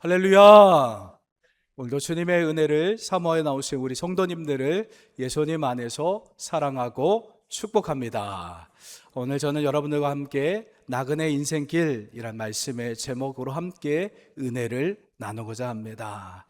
할렐루야! 오늘도 주님의 은혜를 사모해 나오신 우리 성도님들을 예수님 안에서 사랑하고 축복합니다. 오늘 저는 여러분들과 함께 나그네 인생길이란 말씀의 제목으로 함께 은혜를 나누고자 합니다.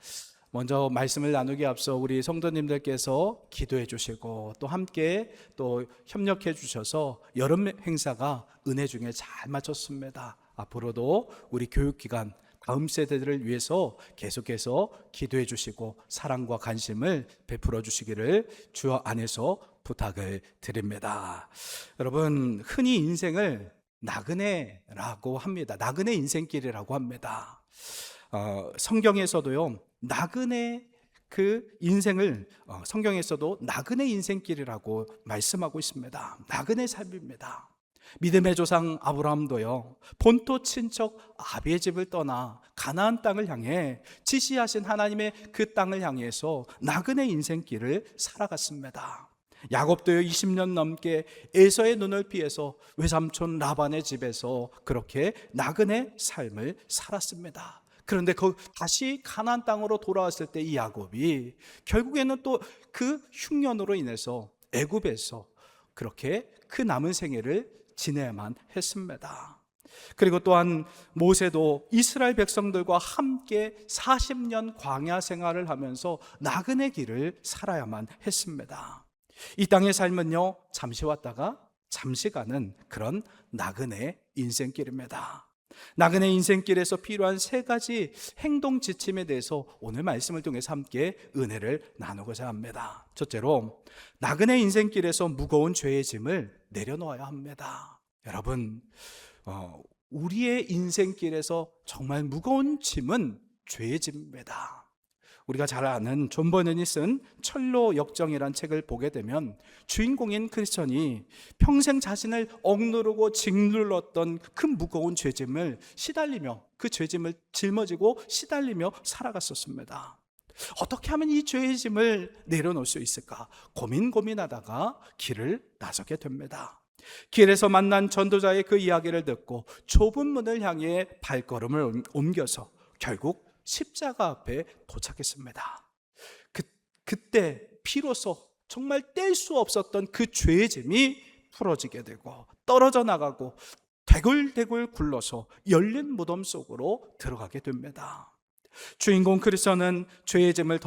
먼저 말씀을 나누기 앞서 우리 성도님들께서 기도해 주시고 또 함께 또 협력해 주셔서 여름 행사가 은혜 중에 잘 마쳤습니다. 앞으로도 우리 교육기관 다음 세대들을 위해서 계속해서 기도해 주시고 사랑과 관심을 베풀어 주시기를 주 안에서 부탁을 드립니다. 여러분, 흔히 인생을 나그네라고 합니다. 나그네 인생길이라고 합니다. 성경에서도요, 나그네 그 인생을 성경에서도 나그네 인생길이라고 말씀하고 있습니다. 나그네 삶입니다. 믿음의 조상 아브라함도요, 본토 친척 아비의 집을 떠나 가나안 땅을 향해 지시하신 하나님의 그 땅을 향해서 나그네 인생길을 살아갔습니다. 야곱도요, 20년 넘게 에서의 눈을 피해서 외삼촌 라반의 집에서 그렇게 나그네 삶을 살았습니다. 그런데 다시 가나안 땅으로 돌아왔을 때 이 야곱이 결국에는 또 그 흉년으로 인해서 애굽에서 그렇게 그 남은 생애를 지내야만 했습니다. 그리고 또한 모세도 이스라엘 백성들과 함께 40년 광야 생활을 하면서 나그네 길을 살아야만 했습니다. 이 땅의 삶은요, 잠시 왔다가 잠시 가는 그런 나그네 인생길입니다. 나그네 인생길에서 필요한 세 가지 행동 지침에 대해서 오늘 말씀을 통해서 함께 은혜를 나누고자 합니다. 첫째로, 나그네 인생길에서 무거운 죄의 짐을 내려놓아야 합니다. 여러분, 우리의 인생길에서 정말 무거운 짐은 죄의 짐입니다. 우리가 잘 아는 존 버넌이 쓴 철로 역정이란 책을 보게 되면 주인공인 크리스천이 평생 자신을 억누르고 짓눌렀던 그 무거운 죄짐을 시달리며 그 죄짐을 짊어지고 시달리며 살아갔었습니다. 어떻게 하면 이 죄의 짐을 내려놓을 수 있을까 고민하다가 길을 나서게 됩니다. 길에서 만난 전도자의 그 이야기를 듣고 좁은 문을 향해 발걸음을 옮겨서 결국 십자가 앞에 도착했습니다. 그때 비로소 정말 뗄 수 없었던 그 죄의 짐이 풀어지게 되고 떨어져 나가고 대굴대굴 굴러서 열린 무덤 속으로 들어가게 됩니다. 주인공 크리스천은 죄의 짐을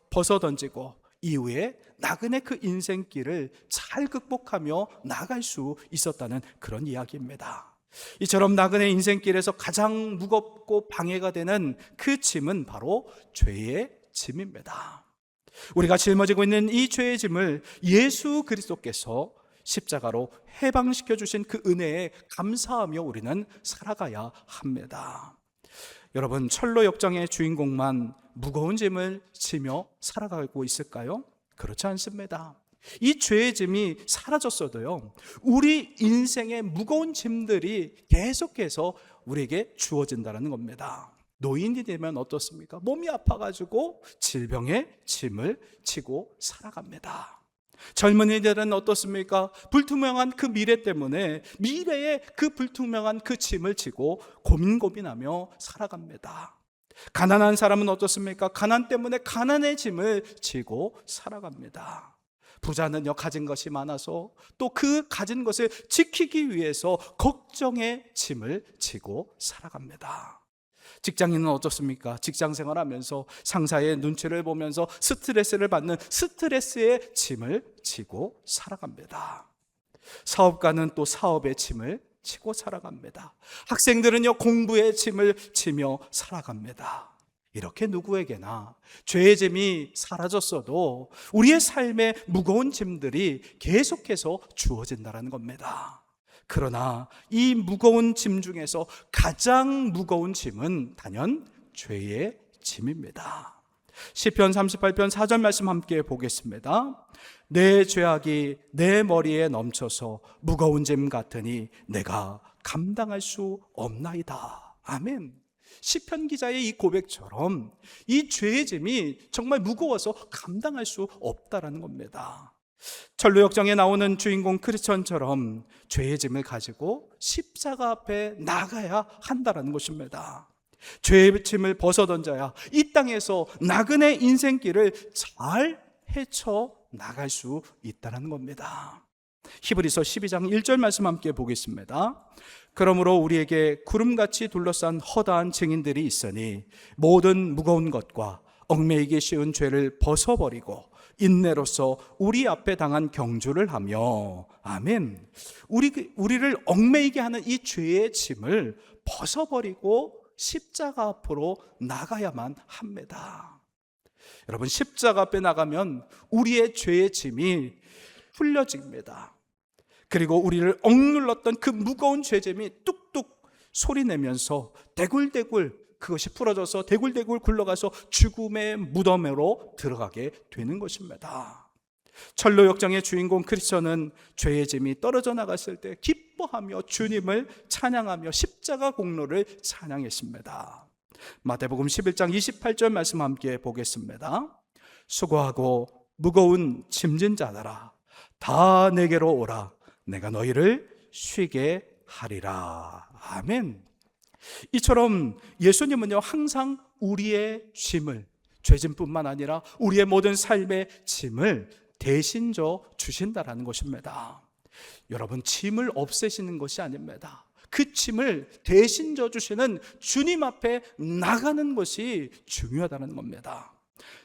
벗어던지고 이후에 나그네 그 인생길을 잘 극복하며 나갈 수 있었다는 그런 이야기입니다. 이처럼 나그네 인생길에서 가장 무겁고 방해가 되는 그 짐은 바로 죄의 짐입니다. 우리가 짊어지고 있는 이 죄의 짐을 예수 그리스도께서 십자가로 해방시켜 주신 그 은혜에 감사하며 우리는 살아가야 합니다. 여러분, 철로 역정의 주인공만 무거운 짐을 지며 살아가고 있을까요? 그렇지 않습니다. 이 죄의 짐이 사라졌어도요, 우리 인생의 무거운 짐들이 계속해서 우리에게 주어진다는 겁니다. 노인이 되면 어떻습니까? 몸이 아파가지고 질병의 짐을 지고 살아갑니다. 젊은이들은 어떻습니까? 불투명한 그 미래 때문에 미래의 그 불투명한 그 짐을 지고 고민하며 살아갑니다. 가난한 사람은 어떻습니까? 가난 때문에 가난의 짐을 지고 살아갑니다. 부자는요, 가진 것이 많아서 또 그 가진 것을 지키기 위해서 걱정의 짐을 지고 살아갑니다. 직장인은 어떻습니까? 직장 생활하면서 상사의 눈치를 보면서 스트레스를 받는 스트레스의 짐을 지고 살아갑니다. 사업가는 또 사업의 짐을 지고 살아갑니다. 학생들은요, 공부의 짐을 지며 살아갑니다. 이렇게 누구에게나 죄의 짐이 사라졌어도 우리의 삶에 무거운 짐들이 계속해서 주어진다는 겁니다. 그러나 이 무거운 짐 중에서 가장 무거운 짐은 단연 죄의 짐입니다. 시편 38편 4절 말씀 함께 보겠습니다. 내 죄악이 내 머리에 넘쳐서 무거운 짐 같으니 내가 감당할 수 없나이다. 아멘. 시편 기자의 이 고백처럼 이 죄의 짐이 정말 무거워서 감당할 수 없다라는 겁니다. 철로 역정에 나오는 주인공 크리스천처럼 죄의 짐을 가지고 십자가 앞에 나가야 한다라는 것입니다. 죄의 짐을 벗어던져야 이 땅에서 나그네 인생길을 잘 헤쳐 나갈 수 있다는 겁니다. 히브리서 12장 1절 말씀 함께 보겠습니다. 그러므로 우리에게 구름같이 둘러싼 허다한 증인들이 있으니 모든 무거운 것과 얽매이기 쉬운 죄를 벗어버리고 인내로서 우리 앞에 당한 경주를 하며, 아멘, 우리를 얽매이게 하는 이 죄의 짐을 벗어버리고 십자가 앞으로 나가야만 합니다. 여러분, 십자가 앞에 나가면 우리의 죄의 짐이 풀려집니다. 그리고 우리를 억눌렀던 그 무거운 죄짐이 뚝뚝 소리내면서 대굴대굴 그것이 풀어져서 대굴대굴 굴러가서 죽음의 무덤으로 들어가게 되는 것입니다. 철로 역정의 주인공 크리스천은 죄의 짐이 떨어져 나갔을 때 기뻐하며 주님을 찬양하며 십자가 공로를 찬양했습니다. 마태복음 11장 28절 말씀 함께 보겠습니다. 수고하고 무거운 짐진 자들아 다 내게로 오라 내가 너희를 쉬게 하리라. 아멘. 이처럼 예수님은요 항상 우리의 짐을, 죄짐뿐만 아니라 우리의 모든 삶의 짐을 대신 져 주신다라는 것입니다. 여러분, 짐을 없애시는 것이 아닙니다. 그 짐을 대신 져 주시는 주님 앞에 나가는 것이 중요하다는 겁니다.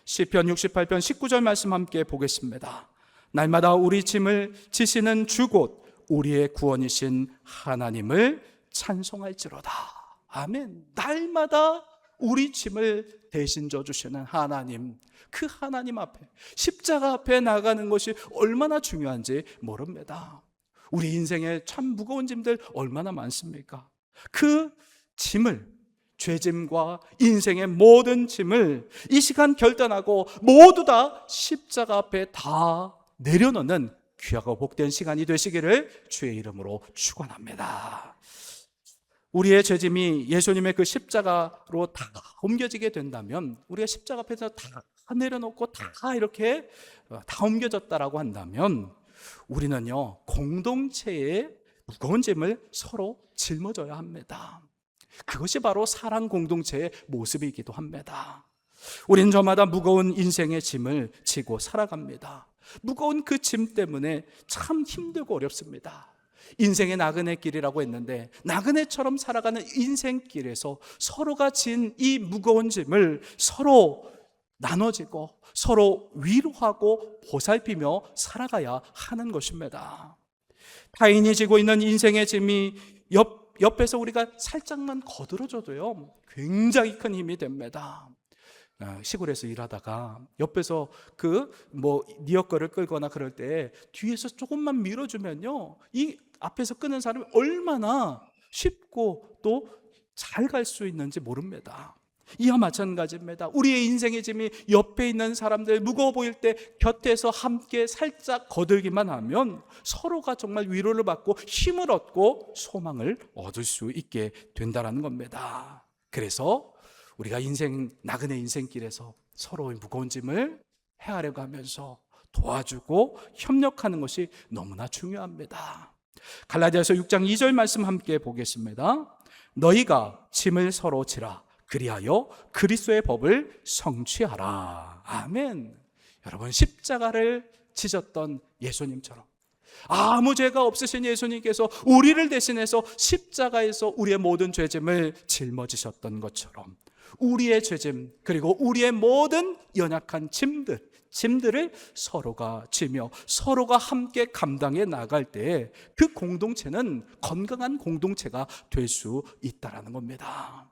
시편 68편 19절 말씀 함께 보겠습니다. 날마다 우리 짐을 지시는 주곧 우리의 구원이신 하나님을 찬송할지로다. 아멘. 날마다 우리 짐을 대신 져주시는 하나님, 그 하나님 앞에, 십자가 앞에 나가는 것이 얼마나 중요한지 모릅니다. 우리 인생에 참 무거운 짐들 얼마나 많습니까? 그 짐을, 죄짐과 인생의 모든 짐을 이 시간 결단하고 모두 다 십자가 앞에 다 내려놓는 귀하고 복된 시간이 되시기를 주의 이름으로 축원합니다. 우리의 죄짐이 예수님의 그 십자가로 다 옮겨지게 된다면, 우리가 십자가 앞에서 다 내려놓고 다 이렇게 다 옮겨졌다라고 한다면, 우리는요 공동체의 무거운 짐을 서로 짊어져야 합니다. 그것이 바로 사랑 공동체의 모습이기도 합니다. 우린 저마다 무거운 인생의 짐을 지고 살아갑니다. 무거운 그 짐 때문에 참 힘들고 어렵습니다. 인생의 나그네 길이라고 했는데, 나그네처럼 살아가는 인생길에서 서로가 진 이 무거운 짐을 서로 나눠지고 서로 위로하고 보살피며 살아가야 하는 것입니다. 타인이 지고 있는 인생의 짐이 옆에서 우리가 살짝만 거들어줘도요 굉장히 큰 힘이 됩니다. 시골에서 일하다가 옆에서 리어커를 끌거나 그럴 때 뒤에서 조금만 밀어주면요 이 앞에서 끄는 사람이 얼마나 쉽고 또 잘 갈 수 있는지 모릅니다. 이와 마찬가지입니다. 우리의 인생의 짐이 옆에 있는 사람들 무거워 보일 때 곁에서 함께 살짝 거들기만 하면 서로가 정말 위로를 받고 힘을 얻고 소망을 얻을 수 있게 된다는 겁니다. 그래서 우리가 나그네 인생길에서 서로의 무거운 짐을 헤아려 가면서 도와주고 협력하는 것이 너무나 중요합니다. 갈라디아서 6장 2절 말씀 함께 보겠습니다. 너희가 짐을 서로 지라 그리하여 그리스도의 법을 성취하라. 아멘. 여러분, 십자가를 지셨던 예수님처럼 아무 죄가 없으신 예수님께서 우리를 대신해서 십자가에서 우리의 모든 죄짐을 짊어지셨던 것처럼 우리의 죄짐 그리고 우리의 모든 연약한 짐들을 서로가 지며 서로가 함께 감당해 나갈 때 그 공동체는 건강한 공동체가 될 수 있다는 겁니다.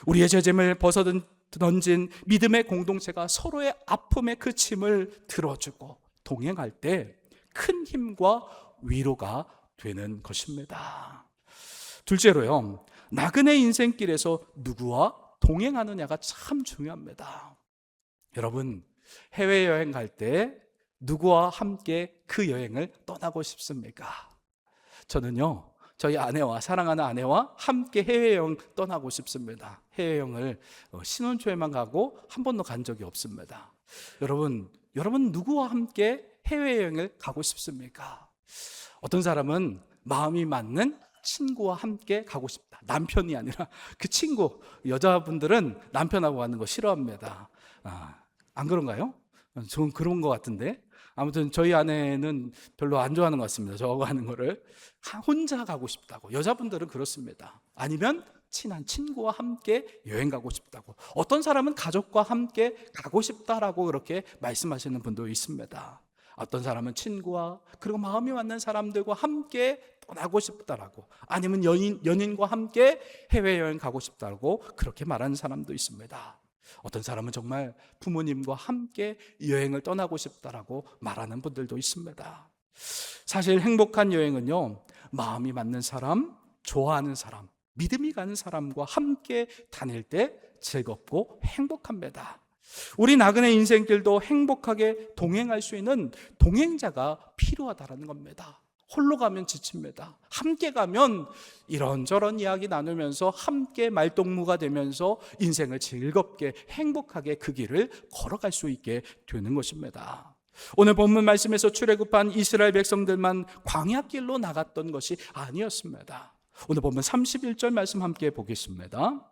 우리의 죄짐을 벗어던진 믿음의 공동체가 서로의 아픔의 그 짐을 들어주고 동행할 때 큰 힘과 위로가 되는 것입니다. 둘째로요, 나그네 인생길에서 누구와 동행하느냐가 참 중요합니다. 여러분, 해외여행 갈 때 누구와 함께 그 여행을 떠나고 싶습니까? 저는요 저희 아내와, 사랑하는 아내와 함께 해외여행 떠나고 싶습니다. 해외여행을 신혼 초에만 가고 한 번도 간 적이 없습니다. 여러분 누구와 함께 해외여행을 가고 싶습니까? 어떤 사람은 마음이 맞는 친구와 함께 가고 싶다. 남편이 아니라 그 친구, 여자분들은 남편하고 가는 거 싫어합니다. 안 그런가요? 전 그런 것 같은데. 아무튼 저희 아내는 별로 안 좋아하는 것 같습니다. 저하고 하는 거를. 혼자 가고 싶다고. 여자분들은 그렇습니다. 아니면 친한 친구와 함께 여행 가고 싶다고. 어떤 사람은 가족과 함께 가고 싶다라고 그렇게 말씀하시는 분도 있습니다. 어떤 사람은 친구와 그리고 마음이 맞는 사람들과 함께 떠나고 싶다라고, 아니면 연인과 함께 해외여행 가고 싶다고 그렇게 말하는 사람도 있습니다. 어떤 사람은 정말 부모님과 함께 여행을 떠나고 싶다라고 말하는 분들도 있습니다. 사실 행복한 여행은요, 마음이 맞는 사람, 좋아하는 사람, 믿음이 가는 사람과 함께 다닐 때 즐겁고 행복합니다. 우리 나그네 인생길도 행복하게 동행할 수 있는 동행자가 필요하다는 겁니다. 홀로 가면 지칩니다. 함께 가면 이런저런 이야기 나누면서 함께 말동무가 되면서 인생을 즐겁게 행복하게 그 길을 걸어갈 수 있게 되는 것입니다. 오늘 본문 말씀에서 출애굽한 이스라엘 백성들만 광야길로 나갔던 것이 아니었습니다. 오늘 본문 31절 말씀 함께 보겠습니다.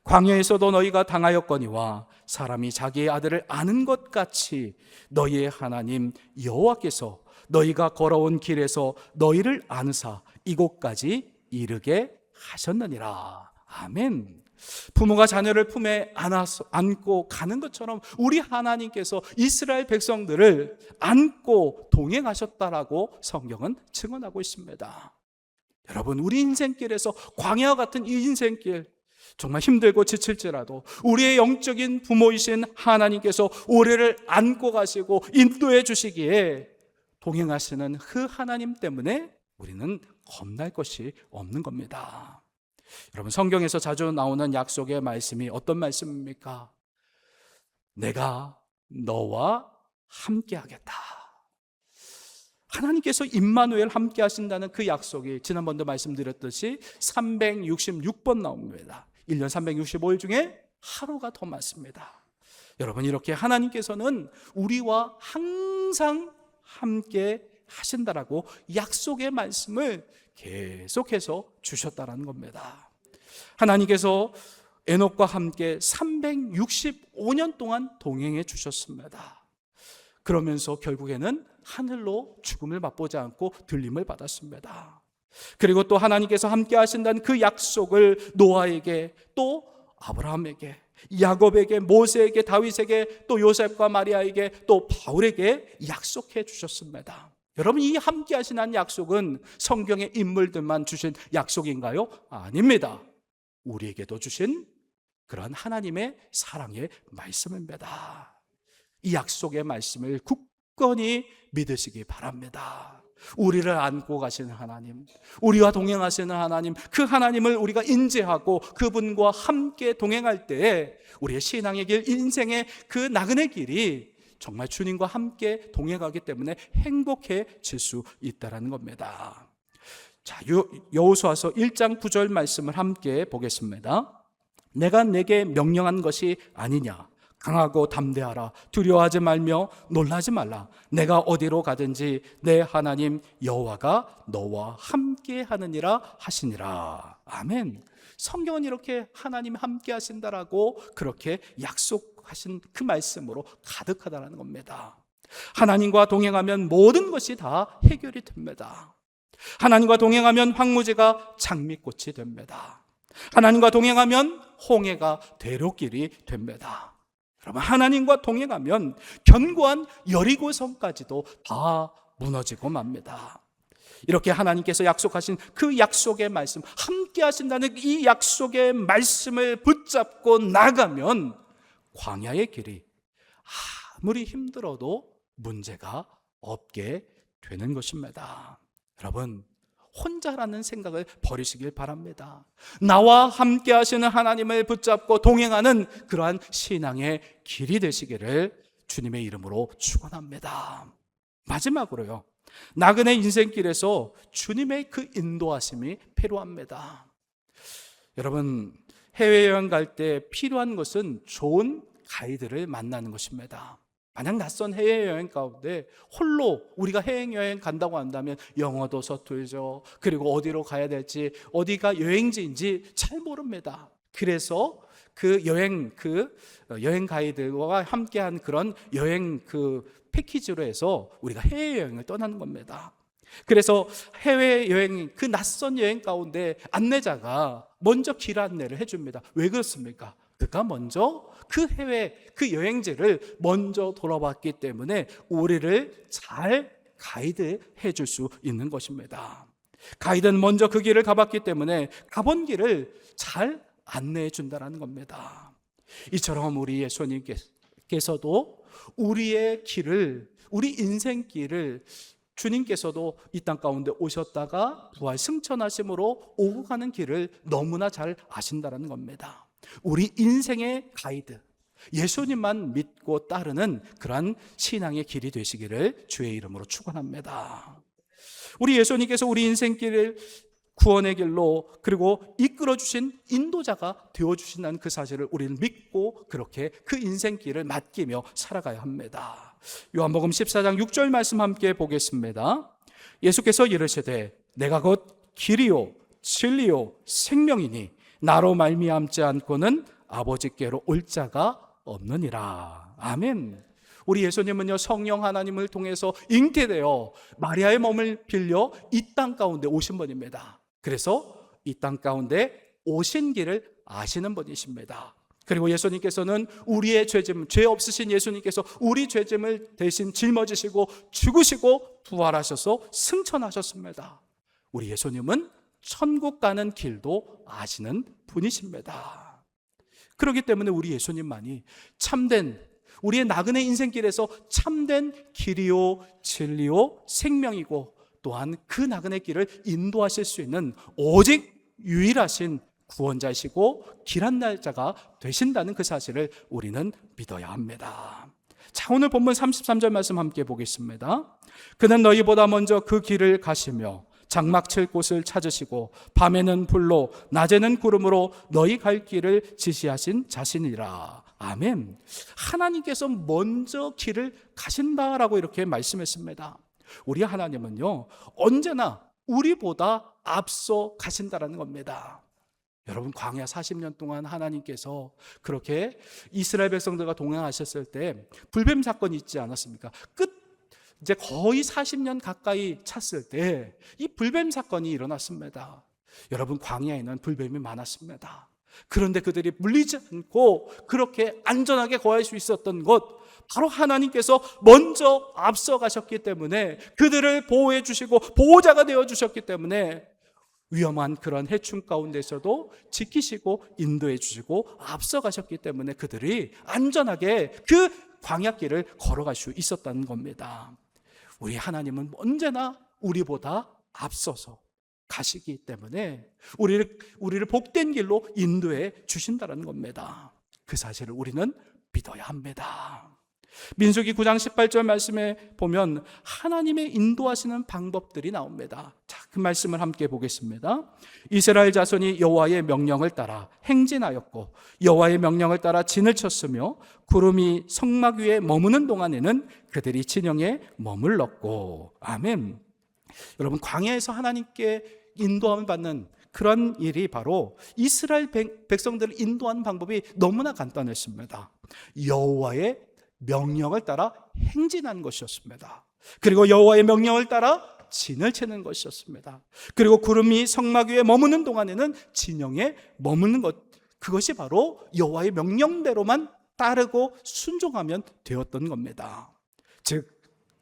광야에서도 너희가 당하였거니와 사람이 자기의 아들을 아는 것 같이 너희의 하나님 여호와께서 너희가 걸어온 길에서 너희를 아느사 이곳까지 이르게 하셨느니라. 아멘. 부모가 자녀를 품에 안고 가는 것처럼 우리 하나님께서 이스라엘 백성들을 안고 동행하셨다라고 성경은 증언하고 있습니다. 여러분, 우리 인생길에서 광야와 같은 이 인생길, 정말 힘들고 지칠지라도 우리의 영적인 부모이신 하나님께서 우리를 안고 가시고 인도해 주시기에 동행하시는 그 하나님 때문에 우리는 겁날 것이 없는 겁니다. 여러분, 성경에서 자주 나오는 약속의 말씀이 어떤 말씀입니까? 내가 너와 함께 하겠다. 하나님께서 임마누엘 함께 하신다는 그 약속이 지난번도 말씀드렸듯이 366번 나옵니다. 1년 365일 중에 하루가 더 많습니다. 여러분, 이렇게 하나님께서는 우리와 항상 함께 하신다라고 약속의 말씀을 계속해서 주셨다라는 겁니다. 하나님께서 에녹과 함께 365년 동안 동행해 주셨습니다. 그러면서 결국에는 하늘로 죽음을 맛보지 않고 들림을 받았습니다. 그리고 또 하나님께서 함께 하신다는 그 약속을 노아에게, 또 아브라함에게, 야곱에게, 모세에게, 다윗에게, 또 요셉과 마리아에게, 또 바울에게 약속해 주셨습니다. 여러분, 이 함께 하시는 약속은 성경의 인물들만 주신 약속인가요? 아닙니다. 우리에게도 주신 그러한 하나님의 사랑의 말씀입니다. 이 약속의 말씀을 굳건히 믿으시기 바랍니다. 우리를 안고 가시는 하나님, 우리와 동행하시는 하나님, 그 하나님을 우리가 인지하고 그분과 함께 동행할 때에 우리의 신앙의 길, 인생의 그 나그네 길이 정말 주님과 함께 동행하기 때문에 행복해질 수 있다는 겁니다. 자, 여호수아서 1장 9절 말씀을 함께 보겠습니다. 내가 내게 명령한 것이 아니냐? 강하고 담대하라. 두려워하지 말며 놀라지 말라. 내가 어디로 가든지 내 하나님 여호와가 너와 함께 하느니라 하시니라. 아멘. 성경은 이렇게 하나님 함께 하신다라고 그렇게 약속하신 그 말씀으로 가득하다는 겁니다. 하나님과 동행하면 모든 것이 다 해결이 됩니다. 하나님과 동행하면 황무지가 장미꽃이 됩니다. 하나님과 동행하면 홍해가 대로길이 됩니다. 여러분, 하나님과 동행하면 견고한 여리고성까지도 다 무너지고 맙니다. 이렇게 하나님께서 약속하신 그 약속의 말씀, 함께 하신다는 이 약속의 말씀을 붙잡고 나가면 광야의 길이 아무리 힘들어도 문제가 없게 되는 것입니다. 여러분, 혼자라는 생각을 버리시길 바랍니다. 나와 함께 하시는 하나님을 붙잡고 동행하는 그러한 신앙의 길이 되시기를 주님의 이름으로 축원합니다. 마지막으로요, 나그네 인생길에서 주님의 그 인도하심이 필요합니다. 여러분, 해외여행 갈 때 필요한 것은 좋은 가이드를 만나는 것입니다. 만약 낯선 해외여행 가운데 홀로 우리가 해외여행 간다고 한다면 영어도 서툴죠. 그리고 어디로 가야 될지, 어디가 여행지인지 잘 모릅니다. 그래서 여행 가이드와 함께한 그런 여행 패키지로 해서 우리가 해외여행을 떠나는 겁니다. 그래서 해외여행, 그 낯선 여행 가운데 안내자가 먼저 길 안내를 해줍니다. 왜 그렇습니까? 그가 먼저 그 여행지를 먼저 돌아봤기 때문에 우리를 잘 가이드해 줄 수 있는 것입니다. 가이드는 먼저 그 길을 가봤기 때문에 가본 길을 잘 안내해 준다는 겁니다. 이처럼 우리 예수님께서도 우리의 길을, 우리 인생길을 주님께서도 이 땅 가운데 오셨다가 부활 승천하심으로 오고 가는 길을 너무나 잘 아신다는 겁니다. 우리 인생의 가이드, 예수님만 믿고 따르는 그러한 신앙의 길이 되시기를 주의 이름으로 축원합니다. 우리 예수님께서 우리 인생길을 구원의 길로 그리고 이끌어 주신 인도자가 되어 주신다는 그 사실을 우리는 믿고 그렇게 그 인생길을 맡기며 살아가야 합니다. 요한복음 14장 6절 말씀 함께 보겠습니다. 예수께서 이르시되 내가 곧 길이요 진리요 생명이니 나로 말미암지 않고는 아버지께로 올 자가 없느니라. 아멘. 우리 예수님은요, 성령 하나님을 통해서 잉태되어 마리아의 몸을 빌려 이 땅 가운데 오신 분입니다. 그래서 이 땅 가운데 오신 길을 아시는 분이십니다. 그리고 예수님께서는 우리의 죄짐, 죄 없으신 예수님께서 우리 죄짐을 대신 짊어지시고 죽으시고 부활하셔서 승천하셨습니다. 우리 예수님은 천국 가는 길도 아시는 분이십니다. 그렇기 때문에 우리 예수님만이 참된, 우리의 나그네 인생길에서 참된 길이요 진리요 생명이고 또한 그 나그네 길을 인도하실 수 있는 오직 유일하신 구원자이시고 길 안내자가 되신다는 그 사실을 우리는 믿어야 합니다. 자, 오늘 본문 33절 말씀 함께 보겠습니다. 그는 너희보다 먼저 그 길을 가시며 장막 칠 곳을 찾으시고 밤에는 불로 낮에는 구름으로 너희 갈 길을 지시하신 자신이라. 아멘. 하나님께서 먼저 길을 가신다라고 이렇게 말씀했습니다. 우리 하나님은요, 언제나 우리보다 앞서 가신다라는 겁니다. 여러분, 광야 40년 동안 하나님께서 그렇게 이스라엘 백성들과 동행하셨을 때 불뱀 사건이 있지 않았습니까? 이제 거의 40년 가까이 찼을 때 이 불뱀 사건이 일어났습니다. 여러분, 광야에는 불뱀이 많았습니다. 그런데 그들이 물리지 않고 그렇게 안전하게 거할 수 있었던 것, 바로 하나님께서 먼저 앞서 가셨기 때문에, 그들을 보호해 주시고 보호자가 되어 주셨기 때문에 위험한 그런 해충 가운데서도 지키시고 인도해 주시고 앞서 가셨기 때문에 그들이 안전하게 그 광야길을 걸어갈 수 있었다는 겁니다. 우리 하나님은 언제나 우리보다 앞서서 가시기 때문에 우리를 복된 길로 인도해 주신다는 겁니다. 그 사실을 우리는 믿어야 합니다. 민수기 9장 18절 말씀에 보면 하나님의 인도하시는 방법들이 나옵니다. 자, 그 말씀을 함께 보겠습니다. 이스라엘 자손이 여호와의 명령을 따라 행진하였고 여호와의 명령을 따라 진을 쳤으며 구름이 성막 위에 머무는 동안에는 그들이 진영에 머물렀고. 아멘. 여러분, 광야에서 하나님께 인도함을 받는 그런 일이 바로 이스라엘 백성들을 인도하는 방법이 너무나 간단했습니다. 여호와의 명령을 따라 행진하는 것이었습니다. 그리고 여호와의 명령을 따라 진을 치는 것이었습니다. 그리고 구름이 성막 위에 머무는 동안에는 진영에 머무는 것, 그것이 바로 여호와의 명령대로만 따르고 순종하면 되었던 겁니다. 즉,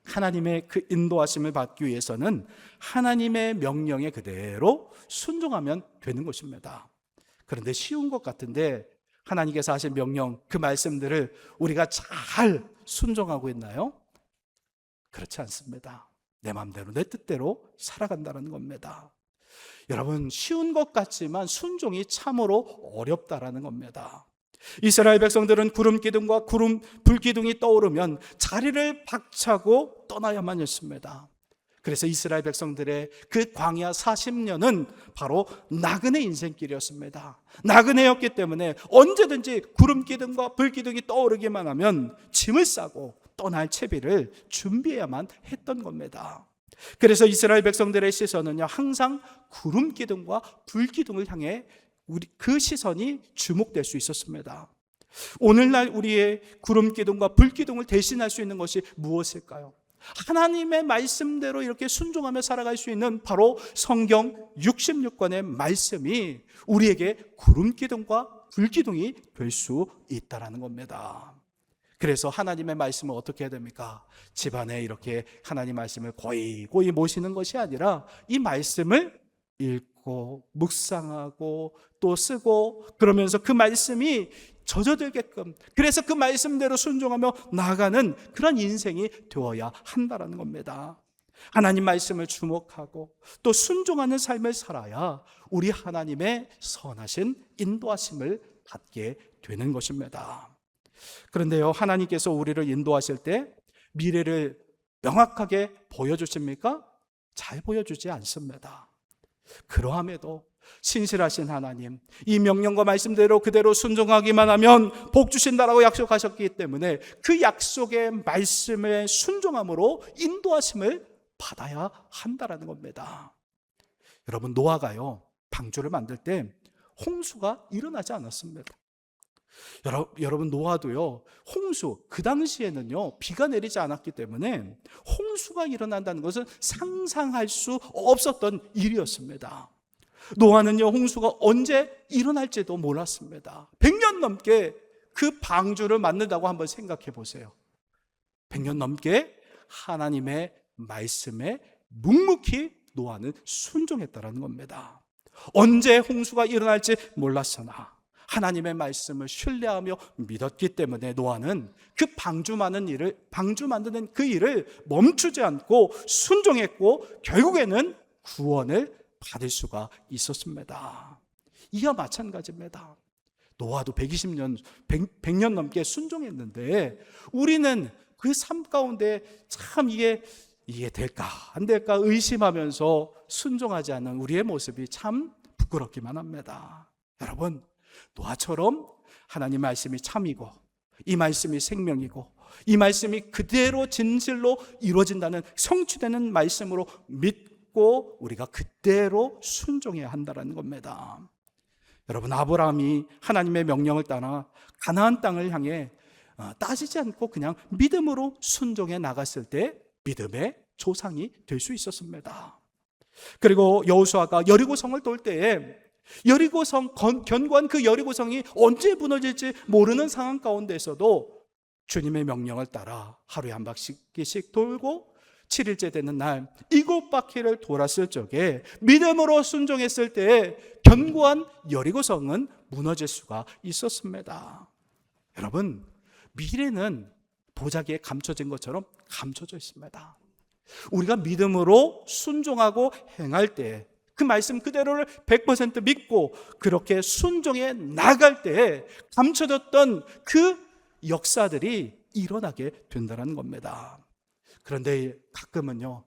하나님의 그 인도하심을 받기 위해서는 하나님의 명령에 그대로 순종하면 되는 것입니다. 그런데 쉬운 것 같은데 하나님께서 하신 명령, 그 말씀들을 우리가 잘 순종하고 있나요? 그렇지 않습니다. 내 마음대로 내 뜻대로 살아간다는 겁니다. 여러분, 쉬운 것 같지만 순종이 참으로 어렵다라는 겁니다. 이스라엘 백성들은 구름 기둥과 불 기둥이 떠오르면 자리를 박차고 떠나야만 했습니다. 그래서 이스라엘 백성들의 그 광야 40년은 바로 나그네 인생길이었습니다. 나그네였기 때문에 언제든지 구름 기둥과 불 기둥이 떠오르기만 하면 짐을 싸고 떠날 채비를 준비해야만 했던 겁니다. 그래서 이스라엘 백성들의 시선은요, 항상 구름 기둥과 불 기둥을 향해 그 시선이 주목될 수 있었습니다. 오늘날 우리의 구름 기둥과 불 기둥을 대신할 수 있는 것이 무엇일까요? 하나님의 말씀대로 이렇게 순종하며 살아갈 수 있는 바로 성경 66권의 말씀이 우리에게 구름 기둥과 불 기둥이 될 수 있다는 겁니다. 그래서 하나님의 말씀을 어떻게 해야 됩니까? 집안에 이렇게 하나님 말씀을 고이 모시는 것이 아니라 이 말씀을 읽고 묵상하고 또 쓰고, 그러면서 그 말씀이 젖어들게끔, 그래서 그 말씀대로 순종하며 나아가는 그런 인생이 되어야 한다는 겁니다. 하나님 말씀을 주목하고 또 순종하는 삶을 살아야 우리 하나님의 선하신 인도하심을 받게 되는 것입니다. 그런데요, 하나님께서 우리를 인도하실 때 미래를 명확하게 보여주십니까? 잘 보여주지 않습니다. 그러함에도 신실하신 하나님, 이 명령과 말씀대로 그대로 순종하기만 하면 복 주신다라고 약속하셨기 때문에 그 약속의 말씀에 순종함으로 인도하심을 받아야 한다라는 겁니다. 여러분, 노아가요, 방주를 만들 때 홍수가 일어나지 않았습니다. 여러분, 노아도요, 홍수, 그 당시에는요, 비가 내리지 않았기 때문에 홍수가 일어난다는 것은 상상할 수 없었던 일이었습니다. 노아는요, 홍수가 언제 일어날지도 몰랐습니다. 100년 넘게 그 방주를 만든다고 한번 생각해 보세요. 100년 넘게 하나님의 말씀에 묵묵히 노아는 순종했다는 겁니다. 언제 홍수가 일어날지 몰랐으나 하나님의 말씀을 신뢰하며 믿었기 때문에 노아는 그 방주 만드는 그 일을 멈추지 않고 순종했고, 결국에는 구원을 받을 수가 있었습니다. 이와 마찬가지입니다. 노아도 100년 넘게 순종했는데 우리는 그 삶 가운데 참 이게 될까 안 될까 의심하면서 순종하지 않는 우리의 모습이 참 부끄럽기만 합니다. 여러분, 노아처럼 하나님 말씀이 참이고 이 말씀이 생명이고 이 말씀이 그대로 진실로 이루어진다는 성취되는 말씀으로 믿고 우리가 그대로 순종해야 한다는 겁니다. 여러분, 아브라함이 하나님의 명령을 따라 가나안 땅을 향해 따지지 않고 그냥 믿음으로 순종해 나갔을 때 믿음의 조상이 될 수 있었습니다. 그리고 여호수아가 여리고성을 돌 때에 여리고성, 견고한 그 여리고성이 언제 무너질지 모르는 상황 가운데서도 주님의 명령을 따라 하루에 한 바퀴씩 돌고 7일째 되는 날 7바퀴를 돌았을 적에 믿음으로 순종했을 때 견고한 여리고성은 무너질 수가 있었습니다. 여러분, 미래는 보자기에 감춰진 것처럼 감춰져 있습니다. 우리가 믿음으로 순종하고 행할 때, 그 말씀 그대로를 100% 믿고 그렇게 순종해 나갈 때 감춰졌던 그 역사들이 일어나게 된다는 겁니다. 그런데 가끔은요,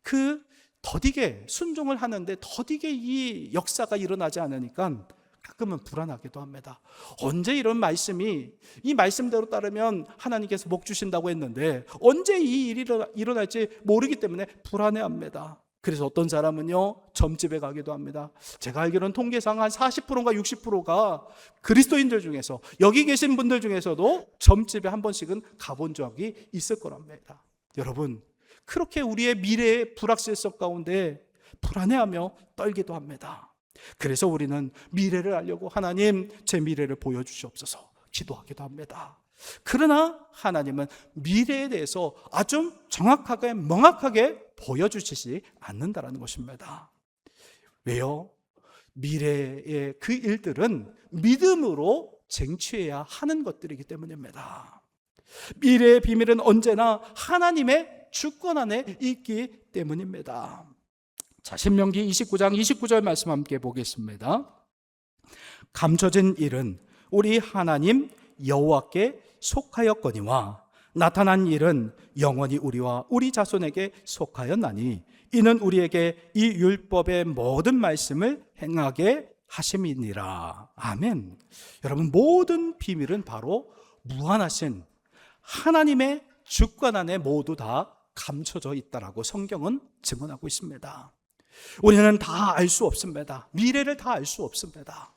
그 더디게 순종을 하는데 더디게 이 역사가 일어나지 않으니까 가끔은 불안하기도 합니다. 언제 이런 말씀이, 이 말씀대로 따르면 하나님께서 복 주신다고 했는데 언제 이 일이 일어날지 모르기 때문에 불안해합니다. 그래서 어떤 사람은요, 점집에 가기도 합니다. 제가 알기로는 통계상 한 40%인가 60%가 그리스도인들 중에서, 여기 계신 분들 중에서도 점집에 한 번씩은 가본 적이 있을 거랍니다. 여러분, 그렇게 우리의 미래의 불확실성 가운데 불안해하며 떨기도 합니다. 그래서 우리는 미래를 알려고 하나님, 제 미래를 보여주시옵소서 기도하기도 합니다. 그러나 하나님은 미래에 대해서 아주 정확하게 명확하게 보여주시지 않는다는 것입니다. 왜요? 미래의 그 일들은 믿음으로 쟁취해야 하는 것들이기 때문입니다. 미래의 비밀은 언제나 하나님의 주권 안에 있기 때문입니다. 자, 신명기 29장 29절 말씀 함께 보겠습니다. 감춰진 일은 우리 하나님 여호와께 속하였거니와 나타난 일은 영원히 우리와 우리 자손에게 속하였나니 이는 우리에게 이 율법의 모든 말씀을 행하게 하심이니라. 아멘. 여러분, 모든 비밀은 바로 무한하신 하나님의 주권 안에 모두 다 감춰져 있다라고 성경은 증언하고 있습니다. 우리는 다 알 수 없습니다. 미래를 다 알 수 없습니다.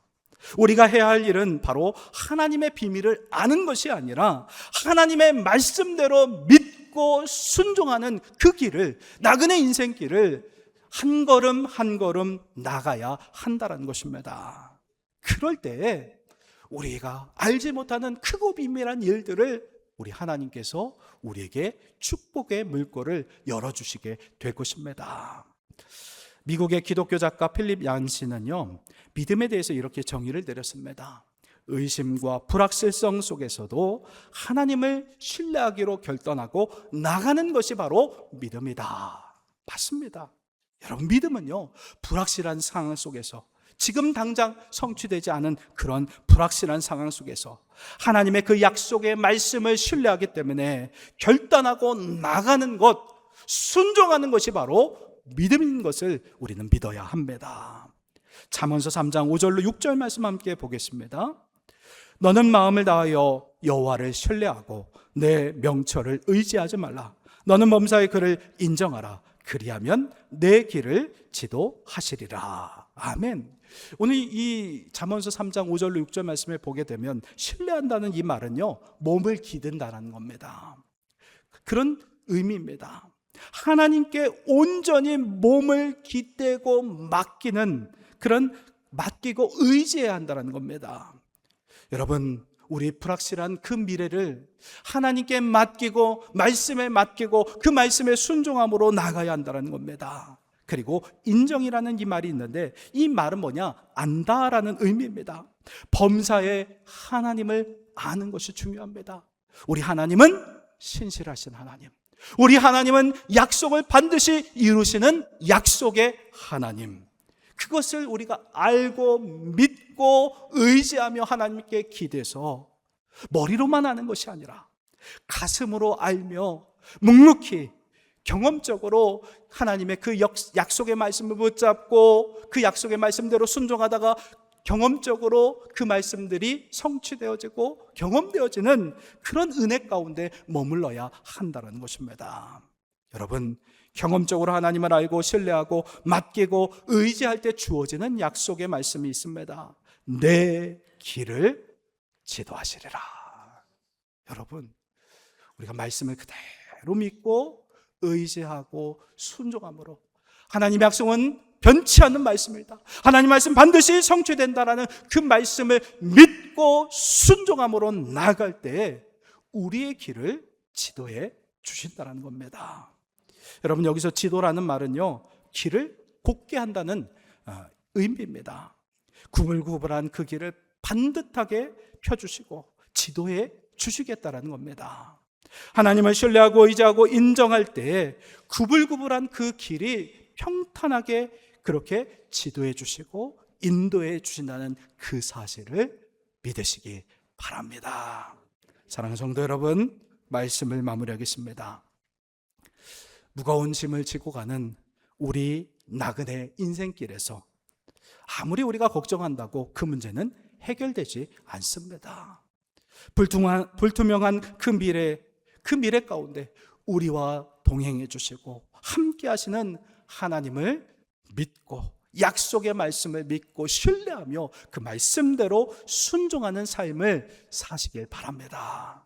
우리가 해야 할 일은 바로 하나님의 비밀을 아는 것이 아니라 하나님의 말씀대로 믿고 순종하는 그 길을, 나그네 인생길을 한 걸음 한 걸음 나가야 한다는 것입니다. 그럴 때에 우리가 알지 못하는 크고 비밀한 일들을 우리 하나님께서 우리에게 축복의 물꼬를 열어주시게 될 것입니다. 미국의 기독교 작가 필립 얀시는요, 믿음에 대해서 이렇게 정의를 내렸습니다. 의심과 불확실성 속에서도 하나님을 신뢰하기로 결단하고 나가는 것이 바로 믿음이다. 맞습니다. 여러분, 믿음은요, 불확실한 상황 속에서, 지금 당장 성취되지 않은 그런 불확실한 상황 속에서 하나님의 그 약속의 말씀을 신뢰하기 때문에 결단하고 나가는 것, 순종하는 것이 바로 믿음인 것을 우리는 믿어야 합니다. 잠언서 3장 5절로 6절 말씀 함께 보겠습니다. 너는 마음을 다하여 여호와를 신뢰하고 내 명철을 의지하지 말라. 너는 범사의 그를 인정하라. 그리하면 내 길을 지도하시리라. 아멘. 오늘 이 잠언서 3장 5절로 6절 말씀을 보게 되면 신뢰한다는 이 말은요, 몸을 기든다는 겁니다. 그런 의미입니다. 하나님께 온전히 몸을 기대고 맡기는, 그런 맡기고 의지해야 한다는 겁니다. 여러분, 우리 불확실한 그 미래를 하나님께 맡기고 말씀에 맡기고 그 말씀에 순종함으로 나가야 한다는 겁니다. 그리고 인정이라는 이 말이 있는데, 이 말은 뭐냐? 안다라는 의미입니다. 범사에 하나님을 아는 것이 중요합니다. 우리 하나님은 신실하신 하나님, 우리 하나님은 약속을 반드시 이루시는 약속의 하나님, 그것을 우리가 알고 믿고 의지하며 하나님께 기대서 머리로만 아는 것이 아니라 가슴으로 알며 묵묵히 경험적으로 하나님의 그 약속의 말씀을 붙잡고 그 약속의 말씀대로 순종하다가 경험적으로 그 말씀들이 성취되어지고 경험되어지는 그런 은혜 가운데 머물러야 한다는 것입니다. 여러분, 경험적으로 하나님을 알고 신뢰하고 맡기고 의지할 때 주어지는 약속의 말씀이 있습니다. 내 길을 지도하시리라. 여러분, 우리가 말씀을 그대로 믿고 의지하고 순종함으로 하나님의 약속은 변치 않는 말씀이다, 하나님 말씀 반드시 성취된다라는 그 말씀을 믿고 순종함으로 나아갈 때 우리의 길을 지도해 주신다는 겁니다. 여러분, 여기서 지도라는 말은요, 길을 곱게 한다는 의미입니다. 구불구불한 그 길을 반듯하게 펴주시고 지도해 주시겠다라는 겁니다. 하나님을 신뢰하고 의지하고 인정할 때 구불구불한 그 길이 평탄하게 그렇게 지도해 주시고 인도해 주신다는 그 사실을 믿으시기 바랍니다. 사랑하는 성도 여러분, 말씀을 마무리하겠습니다. 무거운 짐을 지고 가는 우리 나그네 인생길에서 아무리 우리가 걱정한다고 그 문제는 해결되지 않습니다. 불투명한 그 미래 가운데 우리와 동행해 주시고 함께 하시는 하나님을 믿고 약속의 말씀을 믿고 신뢰하며 그 말씀대로 순종하는 삶을 사시길 바랍니다.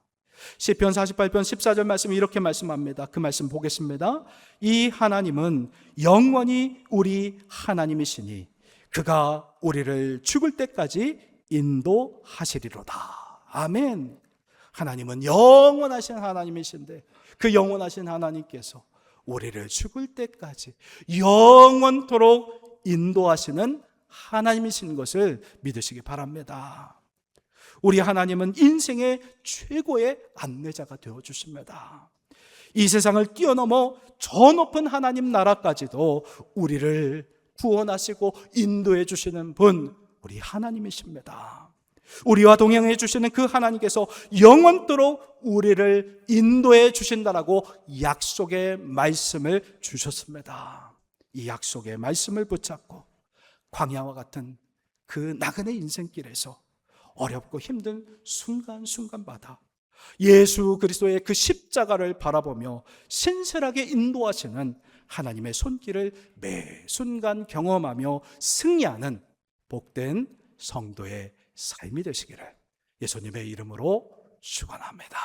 시편 48편 14절 말씀 이렇게 말씀합니다. 그 말씀 보겠습니다. 이 하나님은 영원히 우리 하나님이시니 그가 우리를 죽을 때까지 인도하시리로다. 아멘. 하나님은 영원하신 하나님이신데 그 영원하신 하나님께서 우리를 죽을 때까지 영원토록 인도하시는 하나님이신 것을 믿으시기 바랍니다. 우리 하나님은 인생의 최고의 안내자가 되어주십니다. 이 세상을 뛰어넘어 저 높은 하나님 나라까지도 우리를 구원하시고 인도해 주시는 분, 우리 하나님이십니다. 우리와 동행해 주시는 그 하나님께서 영원토록 우리를 인도해 주신다라고 약속의 말씀을 주셨습니다. 이 약속의 말씀을 붙잡고 광야와 같은 그 나그네 인생길에서 어렵고 힘든 순간순간마다 예수 그리스도의 그 십자가를 바라보며 신실하게 인도하시는 하나님의 손길을 매 순간 경험하며 승리하는 복된 성도의 삶이 되시기를 예수님의 이름으로 축원합니다.